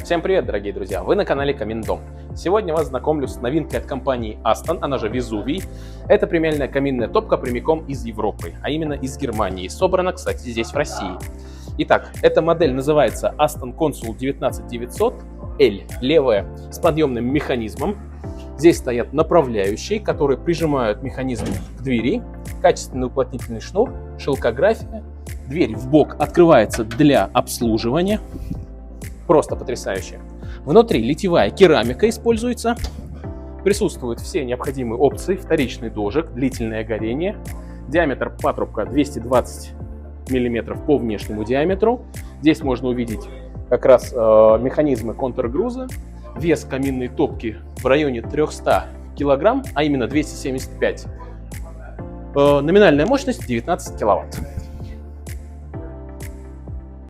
Всем привет, дорогие друзья! Вы на канале Камин-Дом. Сегодня вас знакомлю с новинкой от компании Aston, она же Vesuvii. Это премиальная каминная топка прямиком из Европы, а именно из Германии. Собрана, кстати, здесь в России. Итак, эта модель называется Aston Consul 19900L, левая, с подъемным механизмом. Здесь стоят направляющие, которые прижимают механизм к двери, качественный уплотнительный шнур, шелкография. Дверь в бок открывается для обслуживания. Просто потрясающе. Внутри литьевая керамика используется. Присутствуют все необходимые опции. Вторичный дожик, длительное горение. Диаметр патрубка 220 мм по внешнему диаметру. Здесь можно увидеть как раз механизмы контргруза. Вес каминной топки в районе 300 кг, а именно 275. Номинальная мощность 19 кВт.